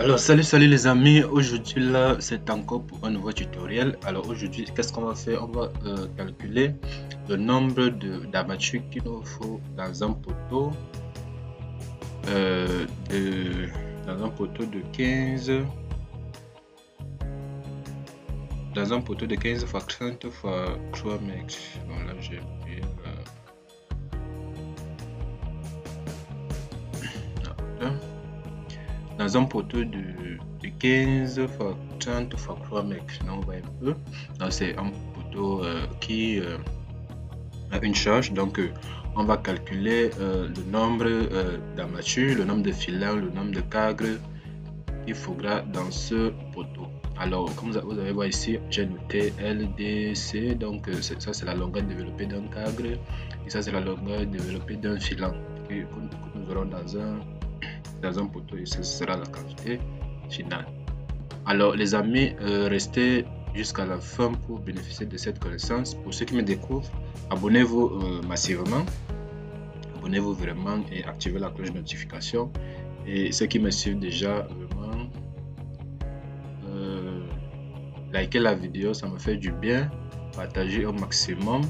Alors salut les amis, aujourd'hui là c'est encore pour un nouveau tutoriel. Alors aujourd'hui qu'est-ce qu'on va faire? On va calculer le nombre d'armatures qu'il nous faut dans un poteau euh, de dans un poteau de 15 dans un poteau de 15 x 30 x 3 mètres. Bon là j'ai pris dans un poteau de 15 x 30 x 3 mètres. Là, on voit un peu. C'est un poteau qui a une charge. Donc, on va calculer le nombre d'armatures, le nombre de filets, le nombre de cagres qu'il faudra dans ce poteau. Alors, comme vous allez voir ici, j'ai noté LDC. Donc, ça, c'est la longueur développée d'un cagre. Et ça, c'est la longueur développée d'un filant que nous aurons dans un poteau, et ce sera la quantité finale. Alors les amis, restez jusqu'à la fin pour bénéficier de cette connaissance. Pour ceux qui me découvrent, abonnez-vous massivement, abonnez-vous vraiment et activez la cloche de notification. Et ceux qui me suivent déjà, vraiment, likez la vidéo, ça me fait du bien. Partagez au maximum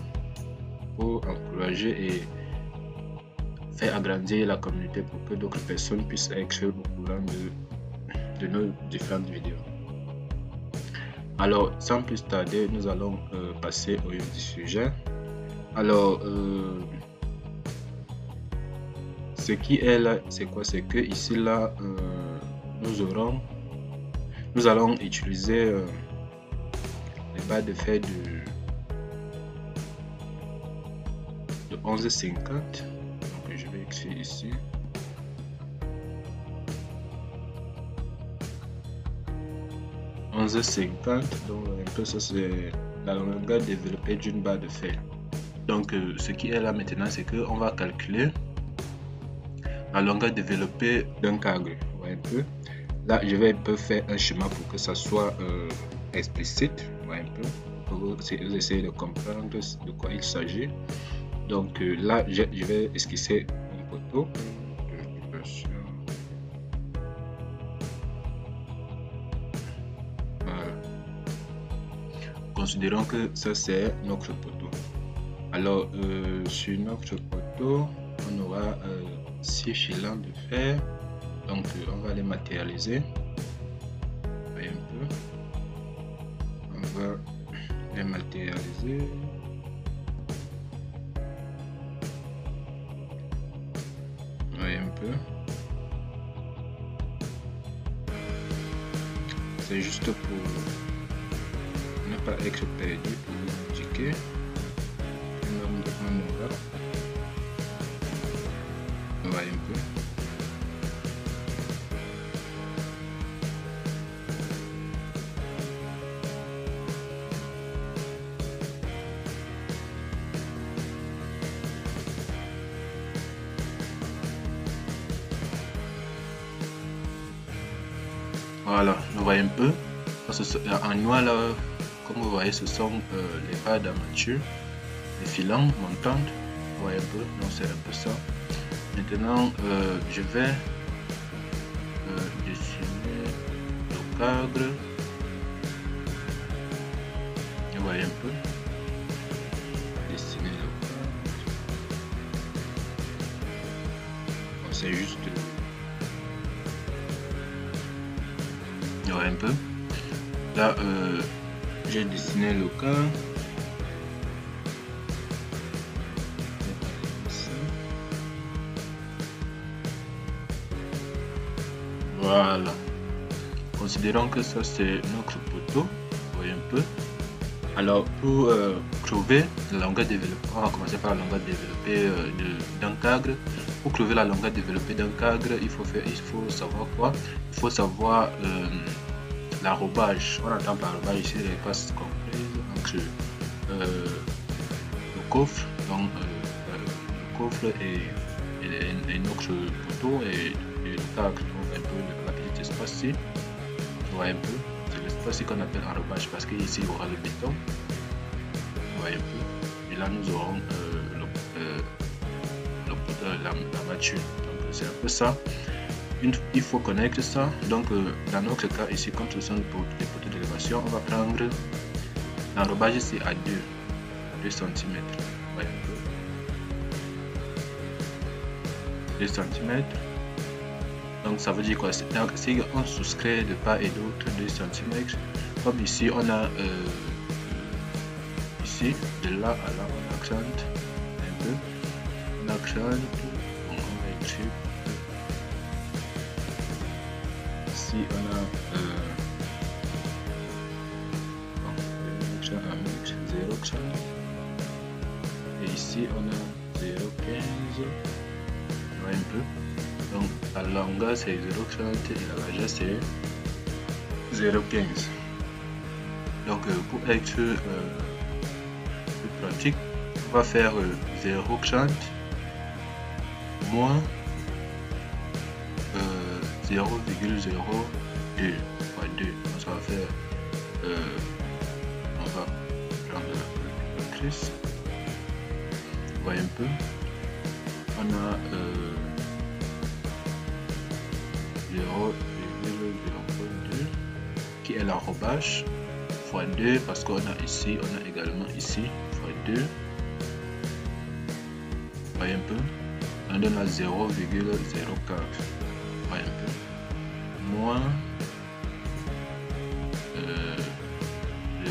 pour encourager et faire agrandir la communauté pour que d'autres personnes puissent être au courant de nos différentes vidéos. Alors, sans plus tarder, nous allons passer au vif du sujet. Alors, ce qui est là, c'est quoi? C'est que ici là, nous allons utiliser les barres de fer de 11,50. Donc, je vais écrire ici. Donc un peu ça, c'est la longueur développée d'une barre de fer. Donc ce qui est là maintenant, c'est que on va calculer la longueur développée d'un cagre. Un peu là, je vais un peu faire un schéma pour que ça soit explicite, un peu pour vous essayer de comprendre de quoi il s'agit. Donc là, je vais esquisser un poteau. Considérons que ça c'est notre poteau. Alors sur notre poteau, on aura 6 filants de fer. Donc on va les matérialiser. Voyez un peu. On va les matérialiser. Voyez un peu. C'est juste pour ne pas être perdu, pour vous indiquer le nombre de manœuvres. On va un peu. Voilà, on voit un peu. En noir là, comme vous voyez, ce sont les barres d'armature, les filants montantes. Vous voyez un peu, donc c'est un peu ça. Maintenant, je vais dessiner le cadre. Vous voyez un peu, dessiner le cadre. Bon, c'est juste. Vous voyez un peu. Là, j'ai dessiné le cadre. Voilà. Considérons que ça c'est notre poteau. Vous voyez un peu. Alors pour trouver la longueur développée, on va commencer par la longueur développée d'un cagre. Pour trouver la longueur développée d'un cagre, il faut savoir quoi? Il faut savoir l'arrobage. On entend par l'arrobage ici les passes comprises entre le coffre, donc le coffre et notre poteau et le cagre. Donc un peu la petite espace ici. Vous voyez un peu. C'est l'espace qu'on appelle enrobage parce qu'ici il y aura le béton. Vous voyez un peu. Et là nous aurons l'armature. Donc c'est un peu ça. il faut connecter ça. Donc dans notre cas ici, comme ce sont des poteaux d'élévation, on va prendre l'enrobage ici à 2 cm. Ouais, 2 cm. Donc ça veut dire quoi? Si on souscrit de part et d'autre 2 cm, comme ici on a ici de là à là on accentue un peu, on accentue, on va écrire ici on a 0,15 et ici on a 0,15, un peu. Donc la longueur c'est 0,30 et la largeur c'est 0,15. Donc pour être plus pratique, on va faire 0,30 moins 0,02 fois 2. Donc ça va faire on va prendre la calculatrice, on voit un peu, on a 0,02 qui est l'enrobage fois 2 parce qu'on a ici, on a également ici fois 2. Voyez un peu, on donne à 0,04. Voyez un peu, moins 0,3.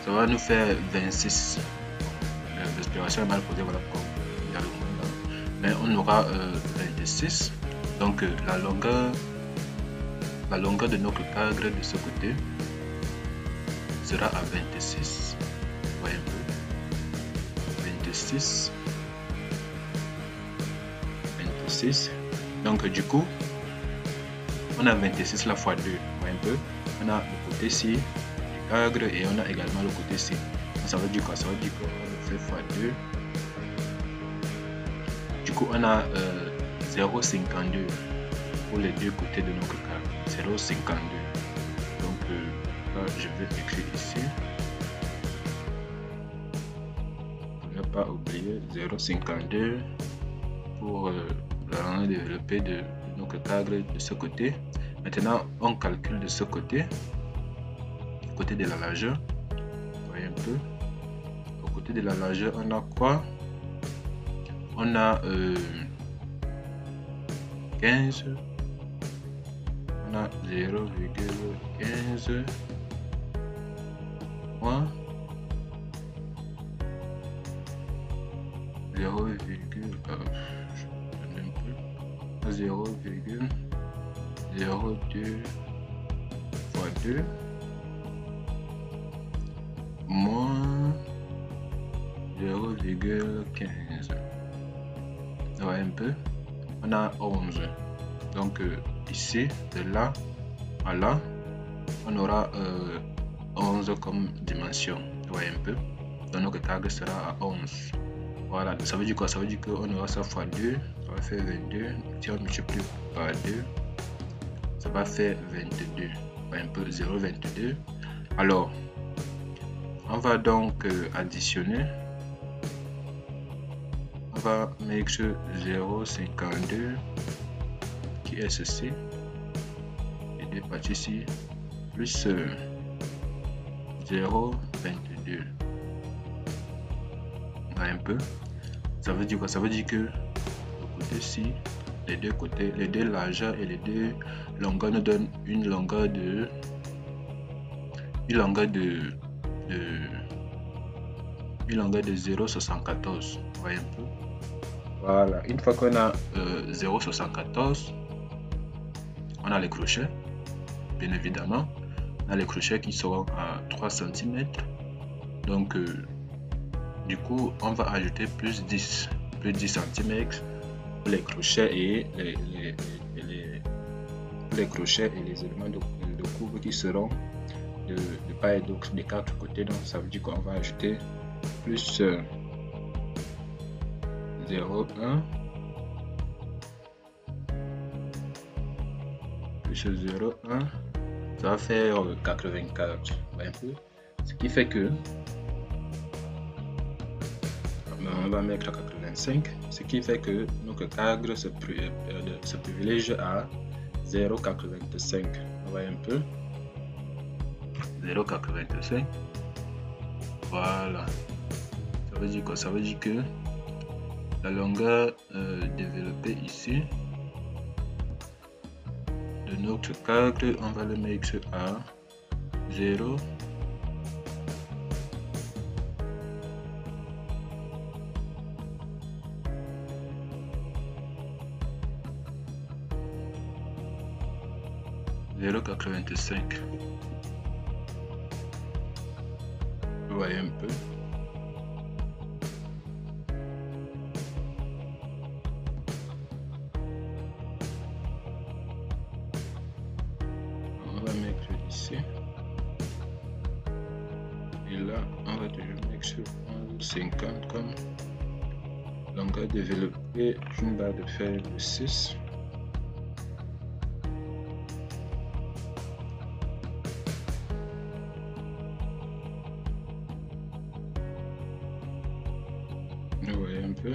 Ça va nous faire 26. L'expiration est mal posée, voilà pourquoi il y a le moins là. Mais on aura 26. Donc la longueur de notre cadre de ce côté sera à 26. Voyez un peu, 26. Donc du coup on a 26 la fois 2. Voyez un peu, on a le côté ci du cadre et on a également le côté ci. Ça veut dire quoi? Ça veut dire qu'on fait fois 2. Du coup on a 0,52 pour les deux côtés de notre cadre. 0,52. Donc là je vais écrire ici pour ne pas oublier 0,52 pour la longueur développée de notre cadre de ce côté. Maintenant on calcule de ce côté, côté de la largeur. Vous voyez un peu, au côté de la largeur on a quoi? On a 15, on a 0,15 moins 0,02 fois 2 moins 0,15. Ouais, un peu, on a 11. Donc ici de là à là on aura 11 comme dimension. Ouais, un peu, donc notre cadre sera à 11. Voilà, ça veut dire quoi? Ça veut dire qu'on aura ça fois 2, ça va faire 22. Si on multiplie par 2, ça va faire 22. Ouais, un peu, 0,22. Alors on va donc additionner. On va mettre 0,52 qui est ceci et deux parties ici plus 0,22. Un peu, ça veut dire quoi? Ça veut dire que le côté-ci, les deux côtés, les deux largeurs et les deux longueurs nous donnent une longueur de 0,74. Voyez un peu. Voilà, une fois qu'on a 0,74, on a les crochets, bien évidemment. On a les crochets qui seront à 3 cm. Donc du coup on va ajouter plus 10 cm pour les crochets et les crochets et les éléments de courbe qui seront de part et d'autre des quatre côtés. Donc ça veut dire qu'on va ajouter plus 0,1 plus 0,1, ça va faire 84. Un peu, ce qui fait que on va mettre à 84. 0,85, ce qui fait que notre cadre se privilégie à 0,85. On voit un peu. 0,85. Voilà. Ça veut dire quoi? Ça veut dire que la longueur développée ici de notre cadre, on va le mettre à 0. Vous voyez un peu. On va mettre ici. Et là, on va toujours mettre sur 50 comme longueur développée d'une barre de fer de 6. Vous voyez un peu.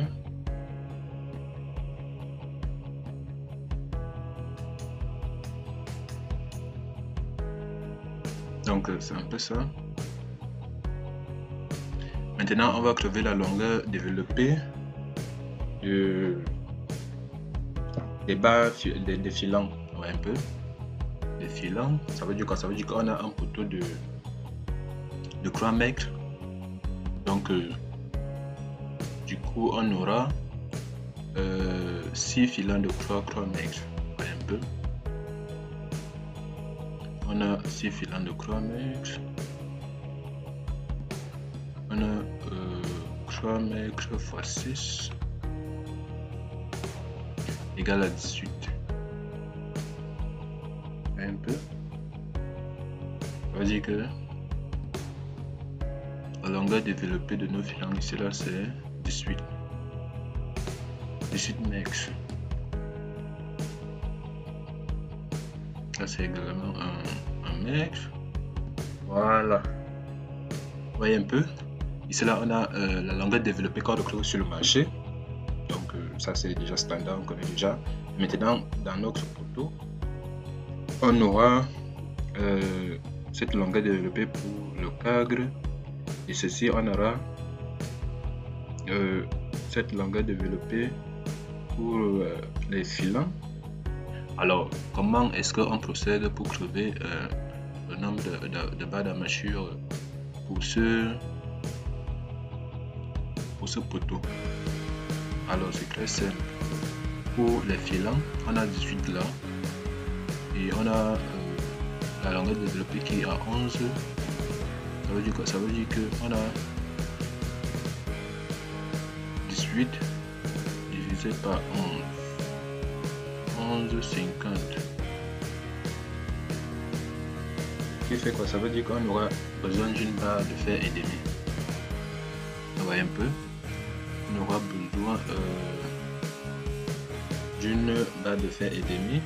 Donc c'est un peu ça. Maintenant on va crever la longueur développée des barres des filants. Ouais, un peu. Des filants, ça veut dire quoi? Ça veut dire qu'on a un poteau de 3 mètres. Donc du coup on aura 6 filants de 3 mètres. Ouais, un peu. On a 6 filants de 3 mètres. On a 3 mètres x 6 égale à 18. Un peu. Ça veut dire que la longueur développée de nos filants ici là c'est 18 mètres. Là c'est également un mètre. Voilà. Vous voyez un peu. Ici là on a la longueur développée qu'on retrouve sur le marché. Donc ça c'est déjà standard, on connaît déjà. Maintenant dans notre poteau, on aura cette longueur développée pour le cadre. Et ceci on aura cette longueur développée pour les filants. Alors comment est-ce qu'on procède pour crever le nombre de barres d'armature pour ce poteau? Alors c'est très simple. Pour les filants on a 18 là et on a la longueur développée qui est à 11. Ça veut dire quoi? Ça veut dire que on a 18 divisé par 11, 50. Ce qui fait quoi? Ça veut dire qu'on aura besoin d'une barre de fer et demi. Vous voyez un peu. On aura besoin d'une barre de fer et demi.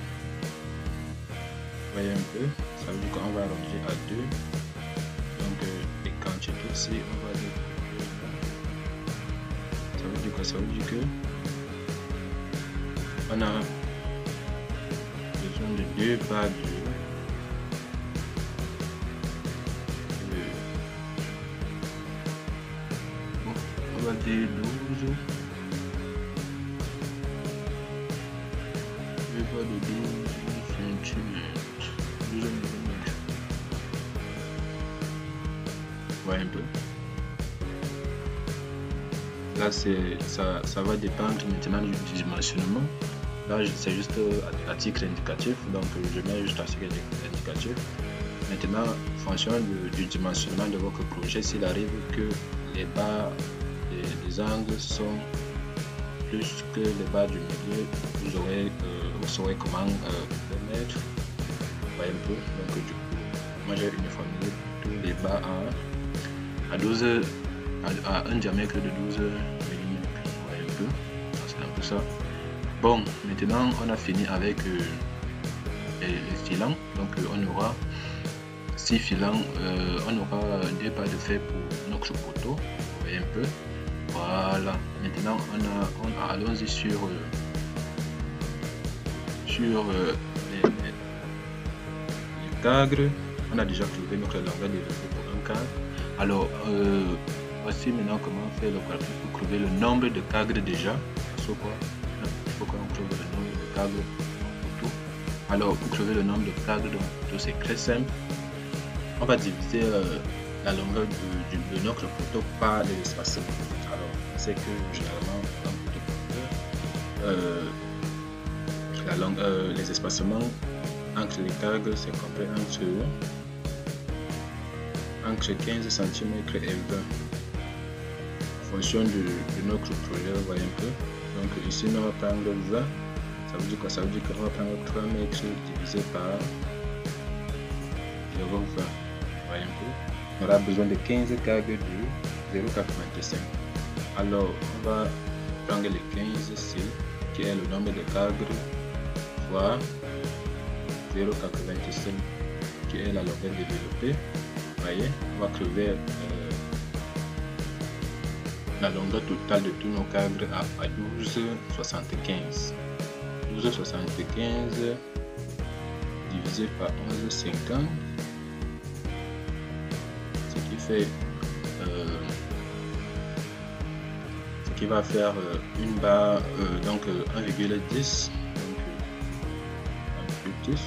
Vous voyez un peu. Ça veut dire qu'on va arranger à 2. Donc les quantités ici, on va dire. Ça veut dire quoi? Ça veut dire que on a besoin de 2 barres on va dire 12. 2 barres de 12 cm. 12 mm. Ouais, un peu. Là ça va dépendre maintenant du dimensionnement. Là c'est juste à titre indicatif, donc je mets juste à titre indicatif. Maintenant en fonction du dimensionnement de votre projet, s'il arrive que les barres des angles sont plus que les barres du milieu, vous saurez comment le mettre. Vous voyez un peu. Donc du coup moi j'ai uniformisé tous les barres à un diamètre de 12 mm. Vous voyez un peu. C'est un peu ça. Bon, maintenant on a fini avec les filants. Donc on aura 6 filants, on aura 2 barres de fer pour notre poteau. Vous voyez un peu. Voilà. Maintenant, allons-y sur les cadres. On a déjà trouvé notre longueur de développé pour un cadre. Alors, voici maintenant comment faire le calcul pour trouver le nombre de cadres déjà. Il faut qu'on trouve le nombre de cadres dans photo. Alors, pour trouver le nombre de cadres dans photo, c'est très simple. On va diviser la longueur de notre photo par les espacements. Alors, c'est que généralement dans photo, les espacements entre les cadres, c'est compris entre 15 cm et 20 en fonction de notre projet. Vous voyez un peu. Donc ici on va prendre 20. Ça veut dire quoi? Ça veut dire qu'on va prendre 3 mètres divisé par 0,20. Vous voyez un peu. On aura besoin de 15 cadres de 0,85. Alors on va prendre les 15 ici, qui est le nombre de cadres fois 0,85, qui est la longueur développée. Vous voyez, on va trouver la longueur totale de tous nos cadres à 12,75. 12,75 divisé par 11,50, ce qui fait ce qui va faire une barre, donc 1,10, donc 1,10.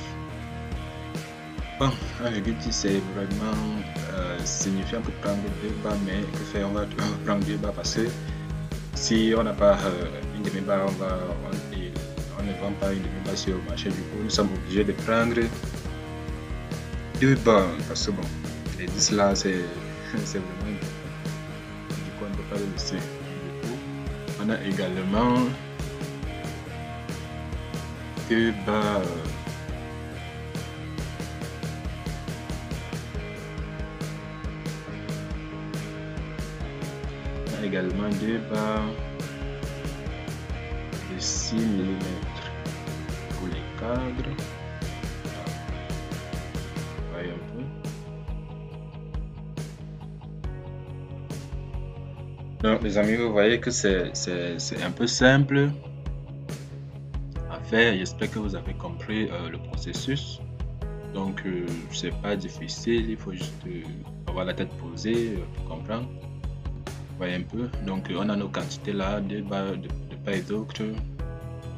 Bon, 1,10 c'est vraiment signifiant pour prendre 2 barres, mais que faire, on va prendre 2 barres parce que si on n'a pas une demi-barre, on ne vend pas une demi-barre sur le marché. Du coup, nous sommes obligés de prendre 2 barres parce que bon, les 10 là c'est vraiment, du coup on ne peut pas le laisser. Du coup, on a également 2 barres. Également 2 barres de 6 mm pour les cadres. Voyez un peu. Donc les amis, vous voyez que c'est un peu simple à faire. J'espère que vous avez compris le processus. Donc c'est pas difficile, il faut juste avoir la tête posée pour comprendre. Voyez un peu. Donc on a nos quantités là, 2 barres de part et d'autre.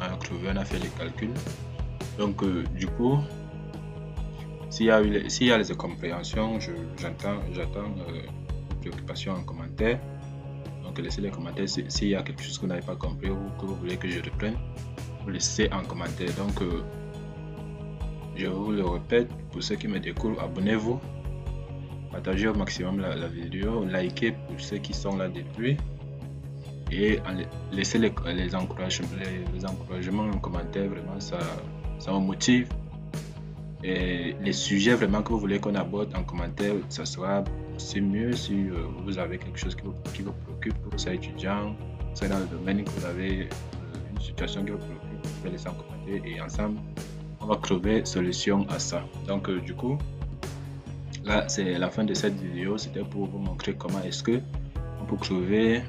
On a fait les calculs. Donc du coup, s'il y a les incompréhensions, j'attends préoccupations en commentaire. Donc laissez les commentaires s'il y a quelque chose que vous n'avez pas compris ou que vous voulez que je reprenne, vous laissez en commentaire. Donc je vous le répète, pour ceux qui me découvrent, abonnez-vous, partagez au maximum la vidéo, likez pour ceux qui sont là depuis et laissez les encouragements en commentaire. Vraiment ça me motive, et les sujets vraiment que vous voulez qu'on aborde en commentaire, ça sera aussi mieux. Si vous avez quelque chose qui vous préoccupe, que vous soyez étudiant, c'est dans le domaine, que vous avez une situation qui vous préoccupe, vous pouvez laisser en commentaire et ensemble on va trouver solution à ça. Donc du coup, là c'est la fin de cette vidéo. C'était pour vous montrer comment est-ce que on peut trouver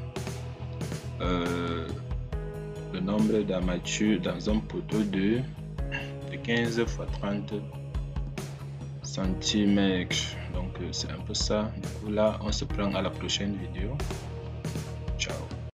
le nombre d'armatures dans un poteau de 15 x 30 cm. Donc c'est un peu ça. Du coup là on se prend à la prochaine vidéo.